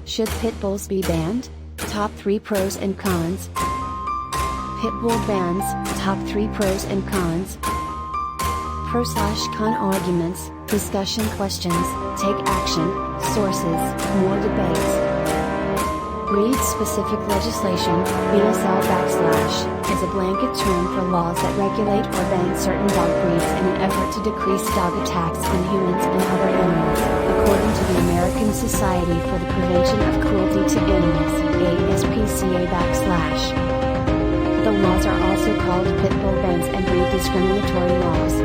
Should pit bulls be banned? Top 3 pros and cons. Pit bull bans, top 3 pros and cons. Pro/con arguments, discussion questions, take action, sources, more debates. Breed-specific legislation, BSL / is a blanket term for laws that regulate or ban certain dog breeds in an effort to decrease dog attacks on humans and other animals, according to the American Society for the Prevention of Cruelty to Animals, ASPCA /. The laws are also called pit bull bans and breed discriminatory laws.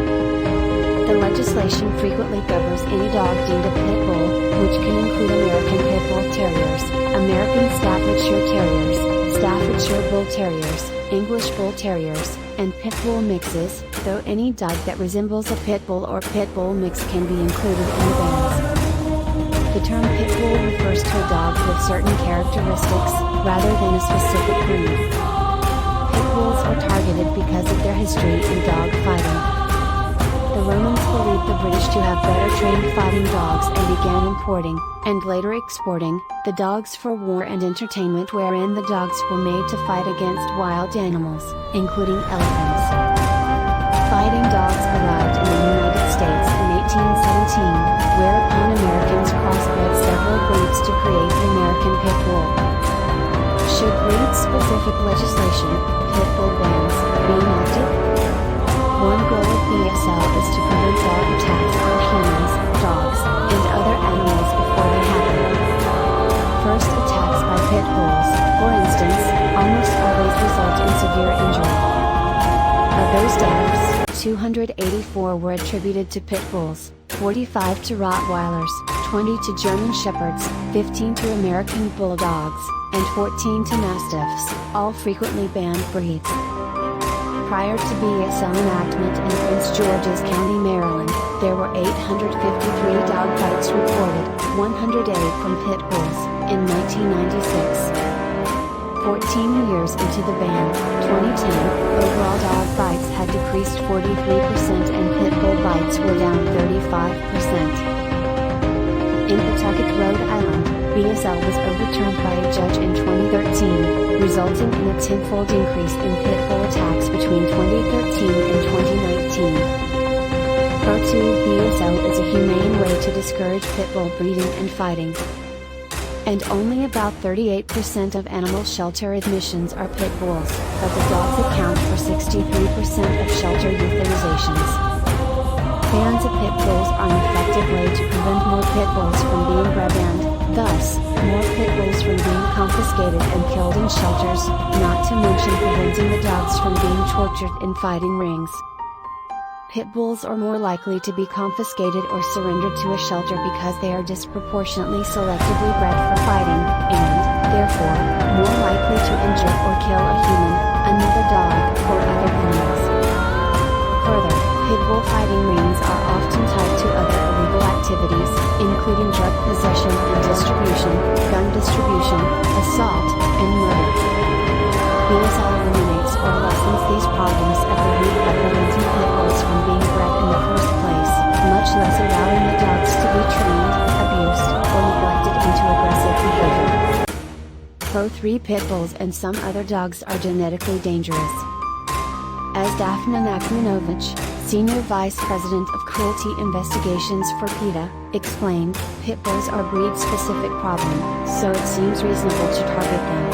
The legislation frequently governs any dog deemed a pit bull, which can include American Pit Bull Terriers, American Staffordshire Terriers, Staffordshire Bull Terriers, English Bull Terriers, and Pit Bull mixes, though any dog that resembles a pit bull or pit bull mix can be included in the bans. The term pit bull refers to a dog with certain characteristics, rather than a specific breed. Pit bulls are targeted because of their history in dog fighting. The Romans believed the British to have better trained fighting dogs and began importing, and later exporting, the dogs for war and entertainment, wherein the dogs were made to fight against wild animals, including elephants. Fighting dogs arrived in the United States in 1817, whereupon Americans crossbred several breeds to create the American Pit Bull. Should breed-specific legislation, pit bull bans, be enacted? One goal of BSL is to prevent dog attacks on humans, dogs, and other animals before they happen. First, attacks by pit bulls, for instance, almost always result in severe injury. Of those deaths, 284 were attributed to pit bulls, 45 to Rottweilers, 20 to German Shepherds, 15 to American Bulldogs, and 14 to Mastiffs, all frequently banned breeds. Prior to BSL enactment in Prince George's County, Maryland, there were 853 dog bites reported, 108 from pit bulls, in 1996. 14 years into the ban, 2010, overall dog bites had decreased 43% and pit bull bites were down 35%. In Pawtucket, Rhode Island, BSL was overturned by a judge in 2013, resulting in a tenfold increase in pit bull attacks between 2013 and 2019. Pro 2 BSL is a humane way to discourage pit bull breeding and fighting. And only about 38% of animal shelter admissions are pit bulls, but the dogs account for 63% of shelter euthanizations. Bans of pit bulls are an effective way to prevent more pit bulls from being bred and, thus, more pit bulls from being confiscated and killed in shelters, not to mention preventing the dogs from being tortured in fighting rings. Pit bulls are more likely to be confiscated or surrendered to a shelter because they are disproportionately selectively bred for fighting, and, therefore, more likely to injure or kill a human, another dog, or other animals. Further, pit bull fighting rings are often tied to other illegal activities, including drug possession and distribution, gun distribution, assault, and murder. BSL eliminates or lessens these problems at the root by preventing pit bulls from being bred in the first place, much less allowing the dogs to be trained, abused, or neglected into aggressive behavior. Pro 3 pit bulls and some other dogs are genetically dangerous. As Daphna Nakmanovich, Senior Vice President of Cruelty Investigations for PETA, explained, pit bulls are a breed-specific problem, so it seems reasonable to target them.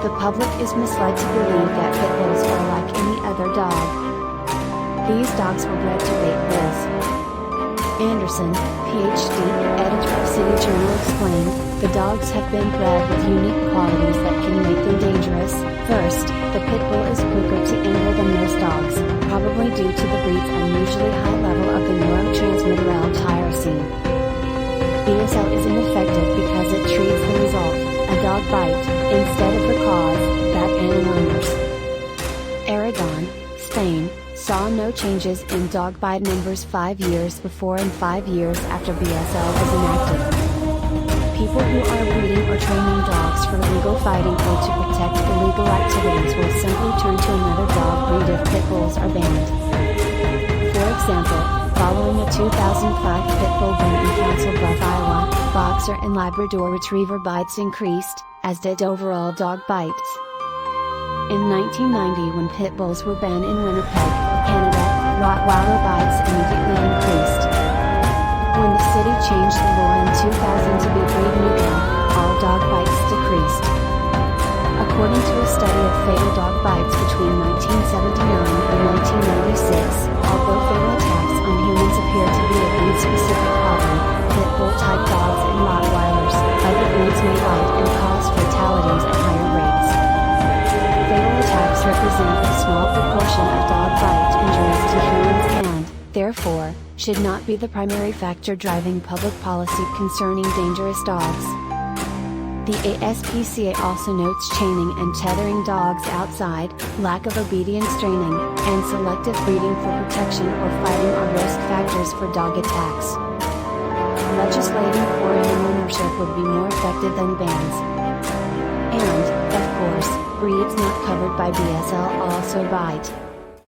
The public is misled to believe that pit bulls are like any other dog. These dogs were bred to bait bulls. Anderson, PhD, editor of City Journal explained, the dogs have been bred with unique qualities that can make them dangerous. First, the pit bull is quicker to anger than most dogs, probably due to the breed's unusually high level of the neurotransmitter L-tyrosine. BSL is ineffective because it treats the result, a dog bite, instead of the cause, that animal owners. Aragon, Spain, saw no changes in dog bite numbers 5 years before and 5 years after BSL was enacted. People who are breeding or training dogs for illegal fighting or to protect illegal activities will simply turn to another dog breed if pit bulls are banned. For example, following a 2005 pit bull ban in Council Bluffs, Iowa, Boxer and Labrador Retriever bites increased, as did overall dog bites. In 1990, when pit bulls were banned in Winnipeg, Canada, Rottweiler bites immediately increased. When the city changed the law in 2000 to be breed neutral, all dog bites decreased. According to a study of fatal dog bites between 1979 and 1996, although fatal attacks on humans appear to be a breed-specific problem, pit bull-type dogs and Rottweilers, other breeds may bite and cause fatalities at higher rates. Fatal attacks represent a small proportion of dog bite injuries to humans and, therefore, should not be the primary factor driving public policy concerning dangerous dogs. The ASPCA also notes chaining and tethering dogs outside, lack of obedience training, and selective breeding for protection or fighting are risk factors for dog attacks. Legislating for animal ownership would be more effective than bans. And, of course, breeds not covered by BSL also bite.